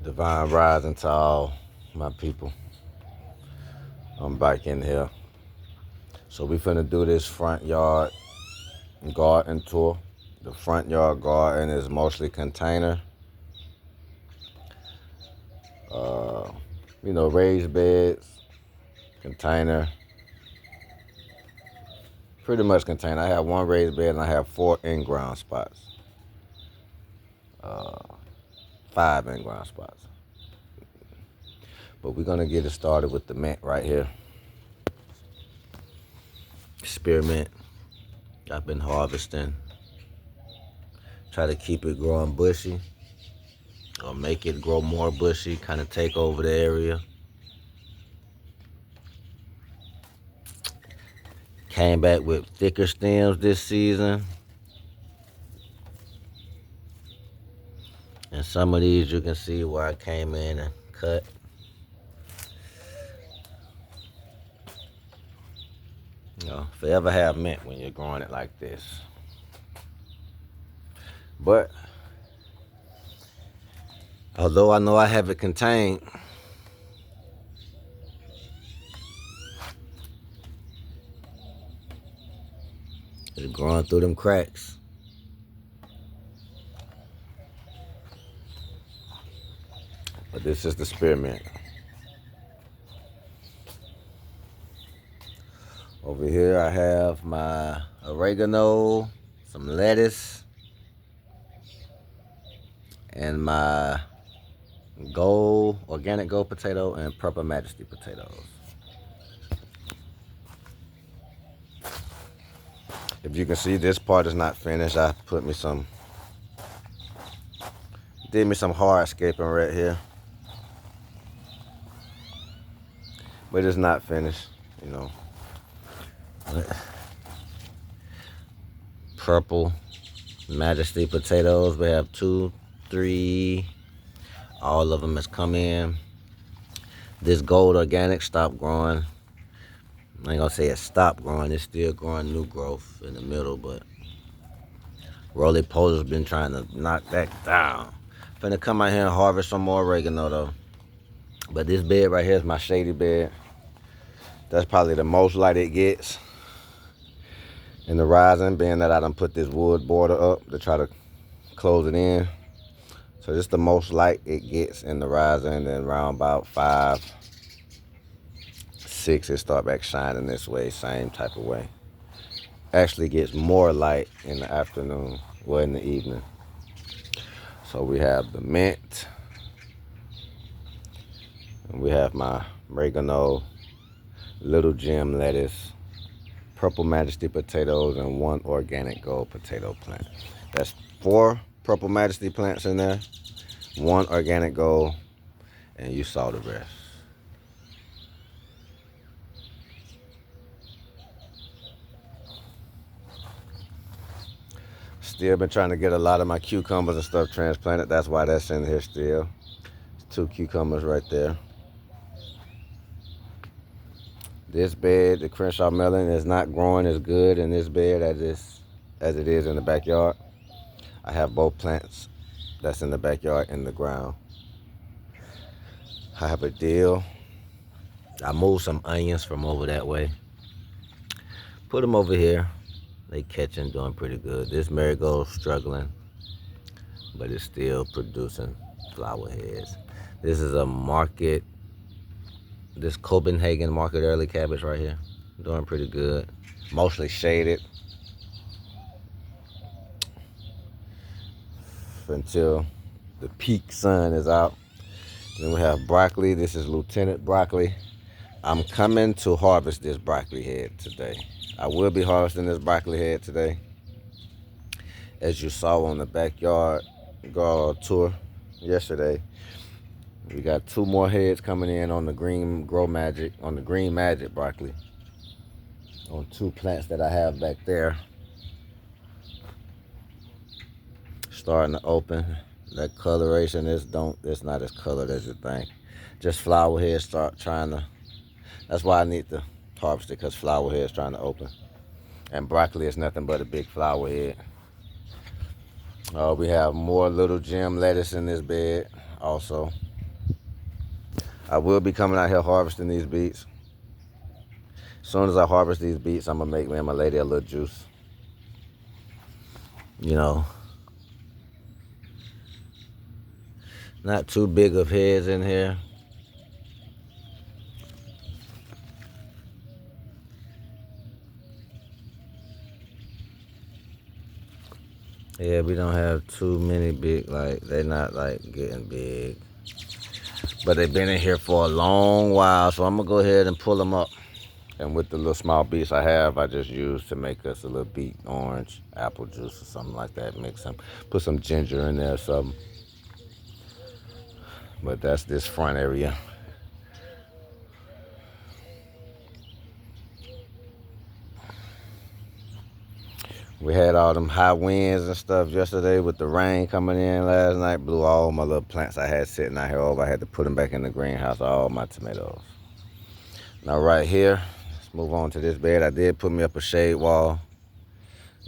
Divine rising to all my people. I'm back in here. So we finna do this front yard garden tour. The front yard garden is mostly container. Raised beds, container. Pretty much container. I have one raised bed and I have 4 in-ground spots. 5 in-ground spots. But we're gonna get it started with the mint right here. Spearmint. I've been harvesting. Try to keep it growing bushy or make it grow more bushy, kind of take over the area. Came back with thicker stems this season. And some of these you can see where I came in and cut. Forever have mint when you're growing it like this. But although I know I have it contained, it's growing through them cracks. But this is the spearmint. Over here I have my oregano, some lettuce, and my organic gold potato and purple majesty potatoes. If you can see, this part is not finished. I did me some hardscaping right here. But it's not finished, Purple majesty potatoes, we have 2, 3, all of them has come in. This gold organic stopped growing. I ain't gonna say it stopped growing, it's still growing new growth in the middle, but roly-poly's been trying to knock that down. Finna come out here and harvest some more oregano though. But this bed right here is my shady bed. That's probably the most light it gets in the rising, being that I done put this wood border up to try to close it in. So this is the most light it gets in the rising, and then around about 5, 6, it start back shining this way, same type of way. Actually gets more light in the afternoon, or in the evening. So we have the mint, and we have my oregano, little gem lettuce, purple majesty potatoes, and 1 organic gold potato plant. That's 4 purple majesty plants in there, 1 organic gold, and you saw the rest. Still been trying to get a lot of my cucumbers and stuff transplanted. That's why that's in here still. 2 cucumbers right there. This bed, the Crenshaw melon, is not growing as good in this bed as it is in the backyard. I have both plants that's in the backyard in the ground. I have a dill. I moved some onions from over that way. Put them over here. They catching, doing pretty good. This marigold's struggling, but it's still producing flower heads. This is a market, this Copenhagen market early cabbage right here. Doing pretty good. Mostly shaded until the peak sun is out. Then we have broccoli. This is Lieutenant broccoli. I'm coming to harvest this broccoli head today. I will be harvesting this broccoli head today. As you saw on the backyard tour yesterday, we got 2 more heads coming in on the green magic broccoli. On 2 plants that I have back there. Starting to open. That coloration it's not as colored as you think. Just flower heads start trying to, that's why I need to harvest it, because flower head is trying to open. And broccoli is nothing but a big flower head. We have more little gem lettuce in this bed also. I will be coming out here harvesting these beets. As soon as I harvest these beets, I'm gonna make me and my lady a little juice. You know, not too big of heads in here. Yeah, we don't have too many big, like, they're not like getting big. But they've been in here for a long while, so I'm gonna go ahead and pull them up. And with the little small beets I have, I just use to make us a little beet orange, apple juice or something like that. Mix some, put some ginger in there or something. But that's this front area. We had all them high winds and stuff yesterday with the rain coming in last night. Blew all my little plants I had sitting out here over. I had to put them back in the greenhouse, all my tomatoes. Now right here, let's move on to this bed. I did put me up a shade wall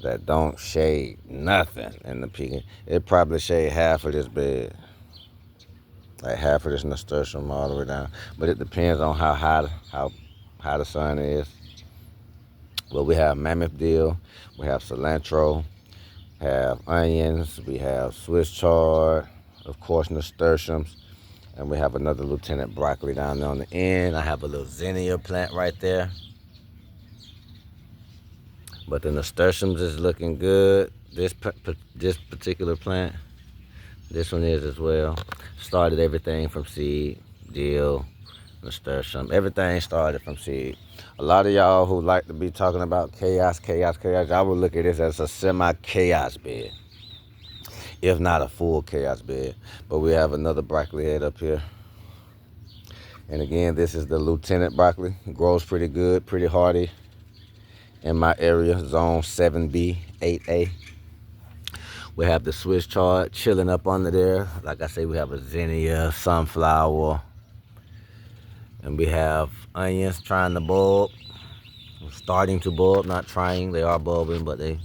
that don't shade nothing in the peak. It probably shade half of this bed. Like half of this nasturtium all the way down. But it depends on how high the sun is. Well, we have mammoth dill, we have cilantro, have onions, we have Swiss chard, of course nasturtiums, and we have another lieutenant broccoli down there on the end. I have a little zinnia plant right there. But the nasturtiums is looking good. This particular plant, this one is as well. Started everything from seed, dill, nasturtium. Everything started from seed. A lot of y'all who like to be talking about chaos, I would look at this as a semi-chaos bed, if not a full chaos bed. But we have another broccoli head up here. And again, this is the lieutenant broccoli. It grows pretty good, pretty hardy in my area, zone 7B, 8A. We have the Swiss chard chilling up under there. Like I say, we have a zinnia, sunflower, and we have onions trying to bulb, starting to bulb, not trying. They are bulbing, but they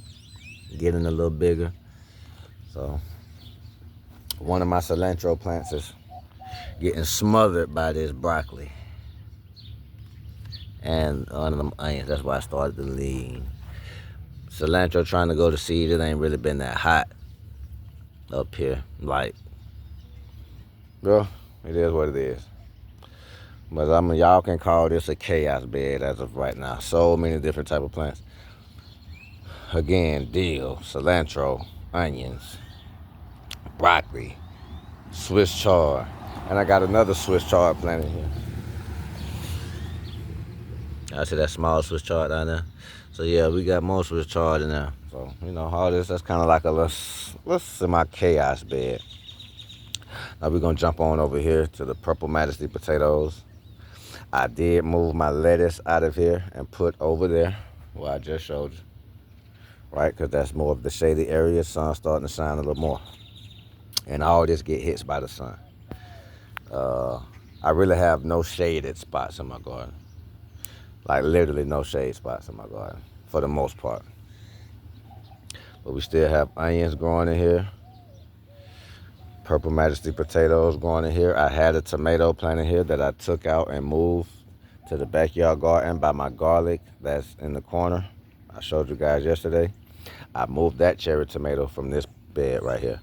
getting a little bigger. So one of my cilantro plants is getting smothered by this broccoli and one of them onions. That's why I started to lean. Cilantro trying to go to seed. It ain't really been that hot up here. Like, well, it is what it is. But y'all can call this a chaos bed as of right now. So many different type of plants. Again, dill, cilantro, onions, broccoli, Swiss chard, and I got another Swiss chard plant in here. I see that small Swiss chard down there. So yeah, we got more Swiss chard in there. So you know, all this, that's kind of like a little semi-chaos bed. Now we're gonna jump on over here to the purple majesty potatoes. I did move my lettuce out of here and put over there where I just showed you, right? Because that's more of the shady area. Sun's starting to shine a little more, and all this get hit by the sun. I really have no shaded spots in my garden, like literally no shade spots in my garden for the most part. But we still have onions growing in here, purple majesty potatoes growing in here. I had a tomato plant in here that I took out and moved to the backyard garden by my garlic that's in the corner. I showed you guys yesterday. I moved that cherry tomato from this bed right here.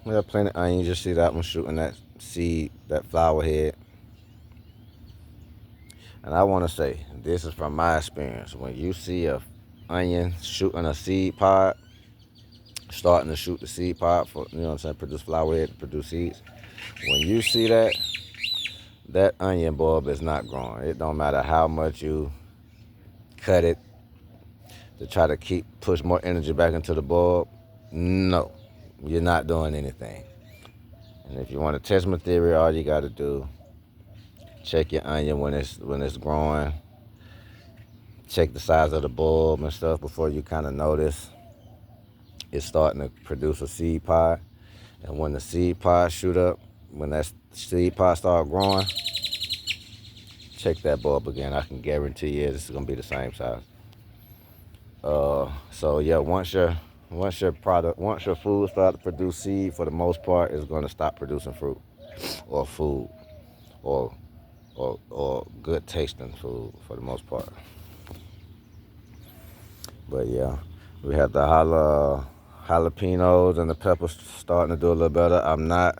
We have plenty of onions. You see that one shooting that seed, that flower head. And I want to say, this is from my experience. When you see a onion shooting a seed pod, starting to shoot the seed pod for, you know what I'm saying, produce flower head, produce seeds. When you see that, that onion bulb is not growing. It don't matter how much you cut it to try to push more energy back into the bulb. No, you're not doing anything. And if you want to test my theory, all you got to do, check your onion when it's growing. Check the size of the bulb and stuff before you kind of notice it's starting to produce a seed pod. And when the seed pod shoot up, when that seed pod start growing, check that bulb again. I can guarantee you this is gonna be the same size. So yeah, once your Once your food starts to produce seed, for the most part, it's going to stop producing fruit or food or good tasting food for the most part. But yeah, we have the jalapenos and the peppers starting to do a little better. I'm not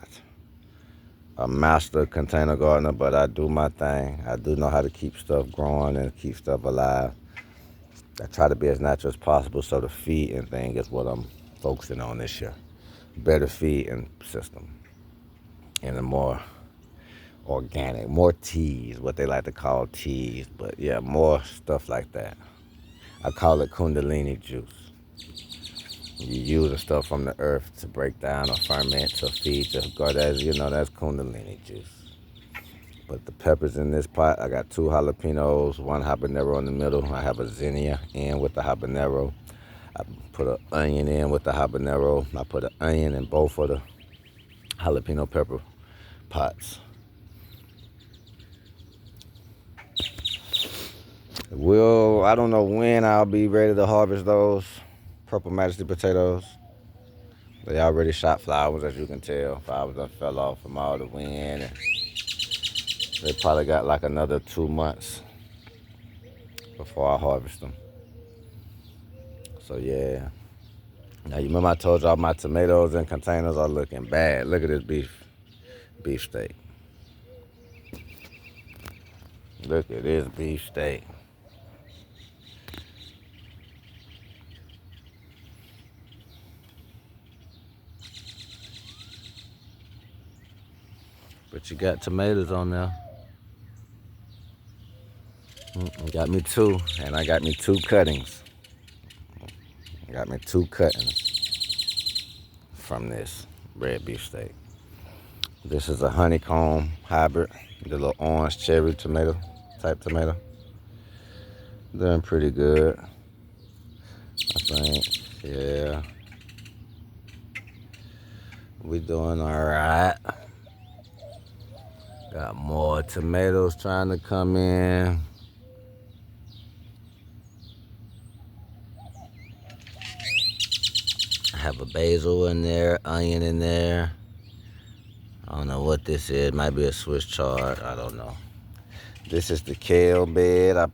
a master container gardener, but I do my thing. I do know how to keep stuff growing and keep stuff alive. I try to be as natural as possible, so the feeding thing is what I'm focusing on this year. Better feeding system and a more organic, more teas, what they like to call teas, but yeah, more stuff like that. I call it Kundalini juice. You use the stuff from the earth to break down or ferment to feed the garden. That's Kundalini juice. But the peppers in this pot, I got 2 jalapenos, 1 habanero in the middle. I have a zinnia in with the habanero. I put an onion in with the habanero. I put an onion in both of the jalapeno pepper pots. I don't know when I'll be ready to harvest those Purple Majesty potatoes. They already shot flowers, as you can tell. Flowers done fell off from all the wind. And they probably got like another 2 months before I harvest them. So yeah. Now you remember I told y'all my tomatoes in containers are looking bad. Look at this beef steak. Look at this beef steak. But you got tomatoes on there. Got me 2, and I got me 2 cuttings. Got me 2 cuttings from this red beef steak. This is a honeycomb hybrid, the little orange cherry type tomato. Doing pretty good, I think. Yeah. We doing all right. Got more tomatoes trying to come in. I have a basil in there, onion in there. I don't know what this is. Might be a Swiss chard. I don't know. This is the kale bed. I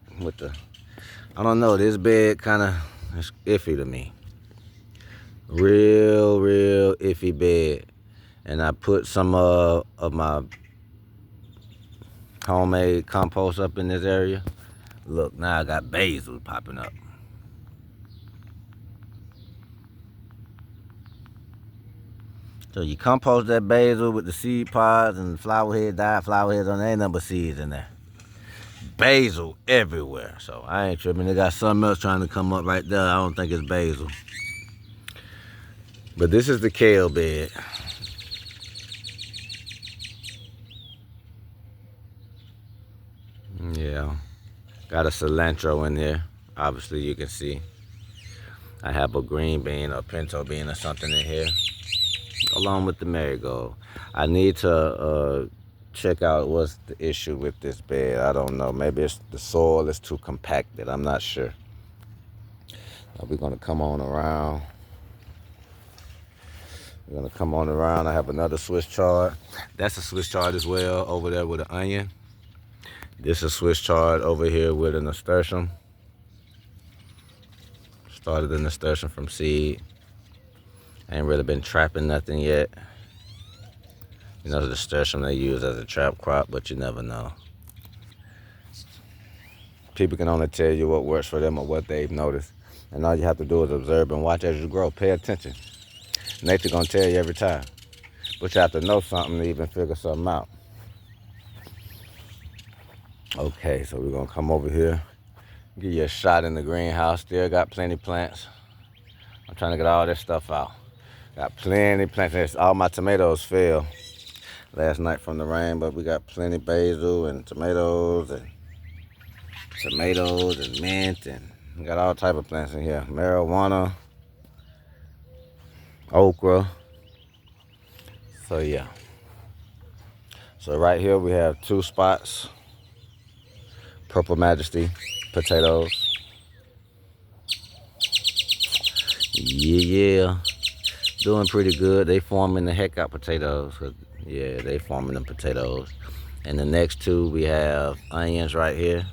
don't know. This bed kind of is iffy to me. Real iffy bed. And I put some of my homemade compost up in this area. Look, now I got basil popping up. So you compost that basil with the seed pods and dyed flower heads on there. Ain't nothing but seeds in there. Basil everywhere. So I ain't tripping. They got something else trying to come up right there. I don't think it's basil. But this is the kale bed. Yeah. Got a cilantro in there. Obviously you can see. I have a green bean or pinto bean or something in here, along with the marigold. I need to check out what's the issue with this bed. I don't know. Maybe it's the soil is too compacted. I'm not sure. Now we're gonna come on around. I have another Swiss chard. That's a Swiss chard as well over there with an onion. This is Swiss chard over here with a nasturtium. Started the nasturtium from seed. I ain't really been trapping nothing yet. You know, the nasturtium they use as a trap crop, but you never know. People can only tell you what works for them or what they've noticed. And all you have to do is observe and watch as you grow. Pay attention. Nature gonna tell you every time. But you have to know something to even figure something out. Okay, so we're gonna come over here. Give you a shot in the greenhouse. Still got plenty plants. I'm trying to get all this stuff out. Got plenty plants. All my tomatoes fell last night from the rain, but we got plenty basil and tomatoes and mint, and we got all type of plants in here. Marijuana, okra. So yeah. So right here we have 2 spots. Purple Majesty potatoes. Yeah. Doing pretty good. They forming the heck out potatoes. Yeah, they forming the potatoes. And the next two, we have onions right here.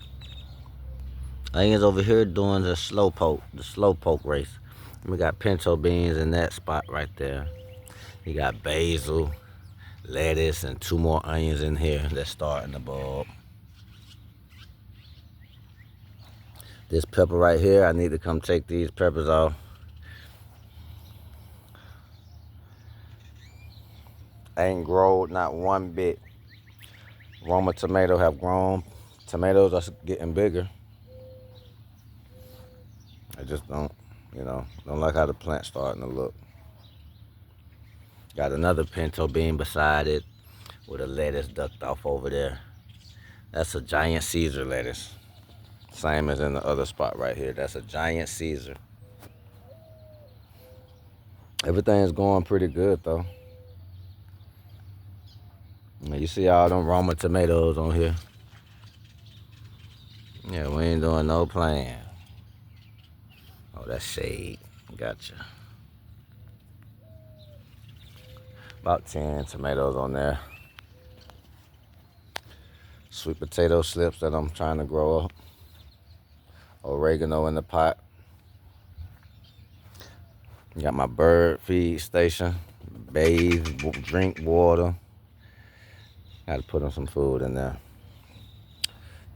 Onions over here doing the slow poke race. We got pinto beans in that spot right there. You got basil, lettuce, and two more onions in here that's starting to bulb. This pepper right here, I need to come take these peppers off. Ain't growed not one bit. Roma tomato have grown. Tomatoes are getting bigger. I just don't like how the plant's starting to look. Got another pinto bean beside it with a lettuce ducked off over there. That's a giant Caesar lettuce. Same as in the other spot right here. That's a giant Caesar. Everything's going pretty good though. You see all them Roma tomatoes on here. Yeah, we ain't doing no playing. Oh, that's shade. Gotcha. About 10 tomatoes on there. Sweet potato slips that I'm trying to grow up. Oregano in the pot. Got my bird feed station. Bathe, drink water. Got to put in some food in there.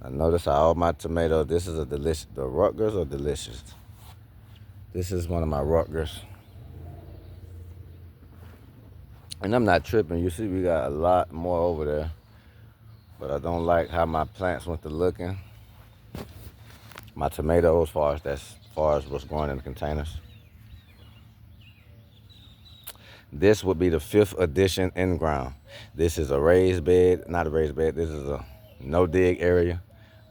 I notice how all my tomatoes, this is a delicious, the Rutgers are delicious. This is one of my Rutgers. And I'm not tripping. You see we got a lot more over there. But I don't like how my plants went to looking. My tomatoes, as far as what's growing in the containers. This would be the 5th edition in ground. This is a raised bed, not a raised bed. This is a no dig area.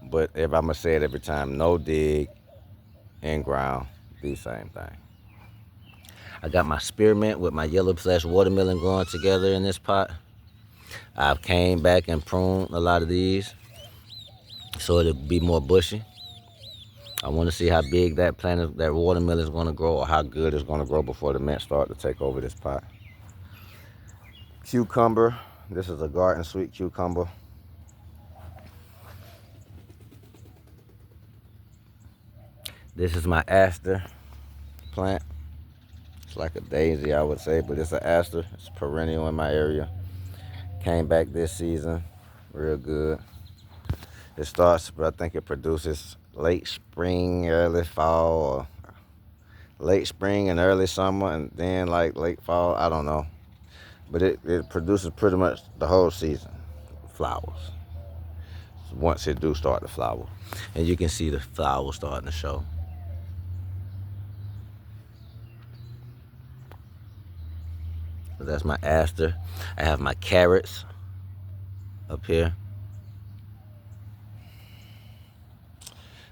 But if I'm gonna say it every time, no dig, in ground, the same thing. I got my spearmint with my yellow flesh watermelon growing together in this pot. I've came back and pruned a lot of these so it'll be more bushy. I want to see how big that watermelon is going to grow, or how good it's going to grow before the mint start to take over this pot. Cucumber. This is a garden sweet cucumber. This is my aster plant. It's like a daisy, I would say, but it's an aster. It's perennial in my area. Came back this season, real good. It starts, but I think it produces late spring, early fall, or late spring and early summer, and then like late fall, I don't know. But it produces pretty much the whole season, flowers. Once it do start to flower. And you can see the flowers starting to show. So that's my aster. I have my carrots up here.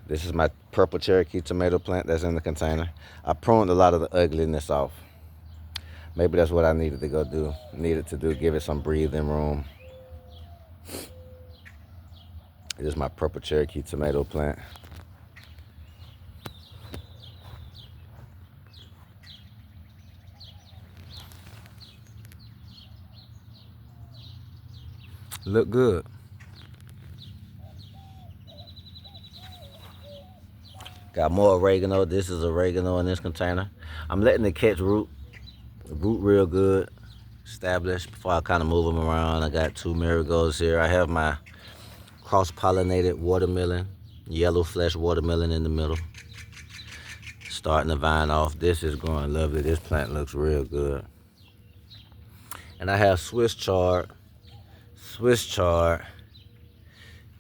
This is my purple Cherokee tomato plant that's in the container. I pruned a lot of the ugliness off. Maybe that's what I needed to do, give it some breathing room. This is my purple Cherokee tomato plant. Look good. Got more oregano. This is oregano in this container. I'm letting it catch root real good, established before I kind of move them around. I got 2 marigolds here. I have my cross-pollinated watermelon, yellow flesh watermelon in the middle. Starting to vine off. This is growing lovely. This plant looks real good. And I have Swiss chard,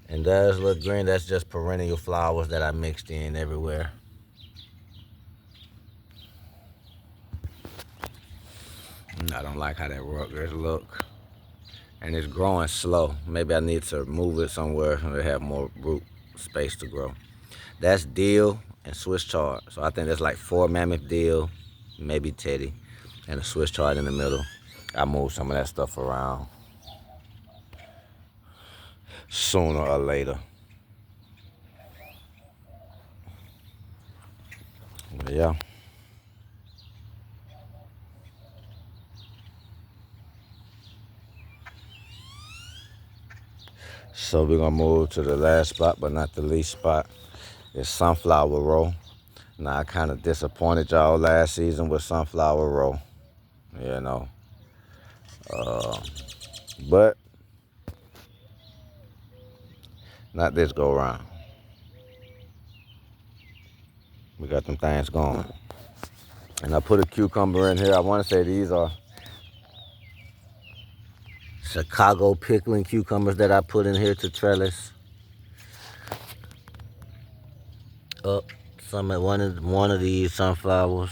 and does look green. That's just perennial flowers that I mixed in everywhere. I don't like how that Rutgers look. And it's growing slow. Maybe I need to move it somewhere and have more root space to grow. That's dill and Swiss chard. So I think that's like 4 mammoth dill, maybe teddy, and a Swiss chard in the middle. I move some of that stuff around sooner or later. Yeah. So we're gonna move to the last spot, but not the least spot. It's sunflower row. Now I kind of disappointed y'all last season with sunflower row, you know. But not this go around. We got them things going. And I put a cucumber in here. I want to say these are Chicago pickling cucumbers that I put in here to trellis up one of these sunflowers.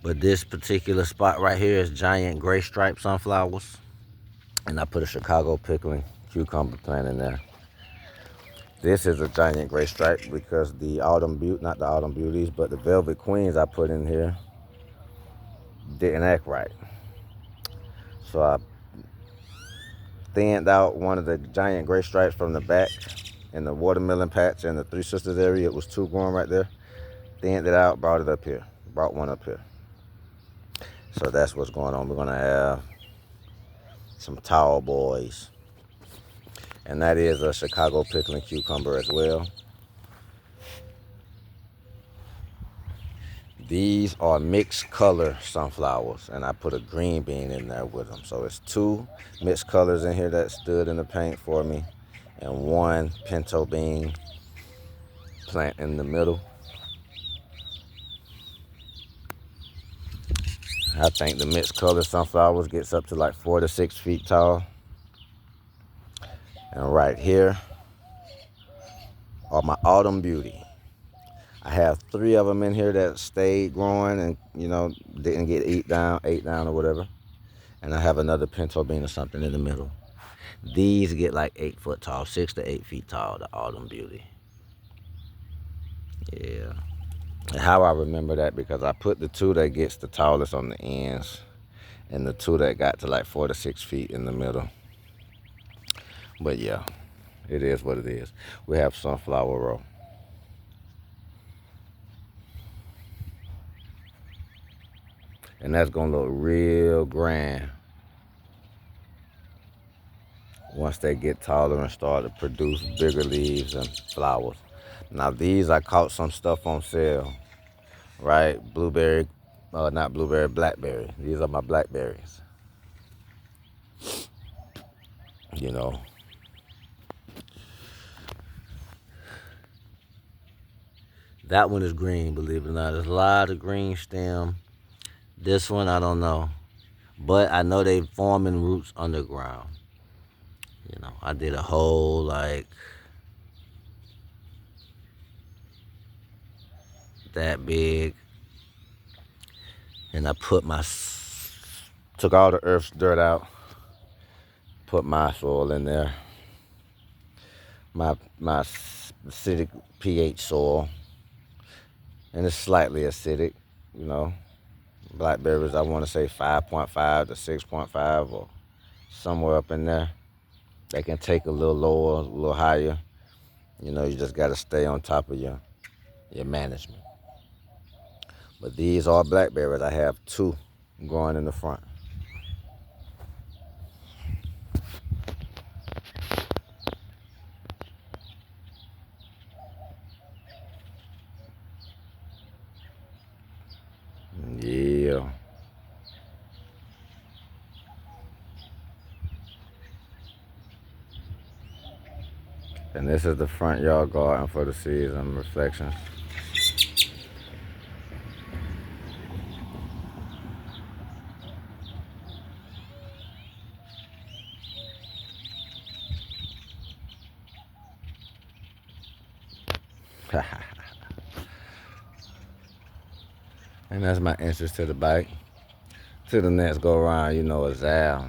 But this particular spot right here is giant gray stripe sunflowers. And I put a Chicago pickling cucumber plant in there. This is a giant gray stripe because the not the autumn beauties, but the velvet queens I put in here didn't act right. So I thinned out one of the giant gray stripes from the back in the watermelon patch in the Three Sisters area. It was two growing right there. Thinned it out, brought it up here. Brought one up here. So that's what's going on. We're gonna have some tall boys. And that is a Chicago pickling cucumber as well. These are mixed color sunflowers, and I put a green bean in there with them. So it's two mixed colors in here that stood in the paint for me, and one pinto bean plant in the middle. I think the mixed color sunflowers gets up to like 4 to 6 feet tall. And right here are my autumn beauty. I have 3 of them in here that stayed growing and, you know, didn't get ate down or whatever. And I have another pinto bean or something in the middle. These get like 8 foot tall, 6 to 8 feet tall, the autumn beauty. Yeah. And how I remember that, because I put the 2 that gets the tallest on the ends and the 2 that got to like 4 to 6 feet in the middle. But yeah, it is what it is. We have sunflower row. And that's gonna look real grand once they get taller and start to produce bigger leaves and flowers. Now these, I caught some stuff on sale, right? Blueberry, not blueberry, blackberry. These are my blackberries. You know. That one is green, believe it or not. There's a lot of green stem. This one, I don't know. But I know they forming roots underground. You know, I did a whole, like, that big. And I took all the earth's dirt out. Put my soil in there. My acidic pH soil. And it's slightly acidic, you know. Blackberries, I want to say 5.5 to 6.5 or somewhere up in there. They can take a little lower, a little higher. You know, you just got to stay on top of your management. But these are blackberries. I have 2 growing in the front. Yeah. And this is the front yard garden for the season reflections. And that's my entrance to the bike. To the next go around, you know, is Al.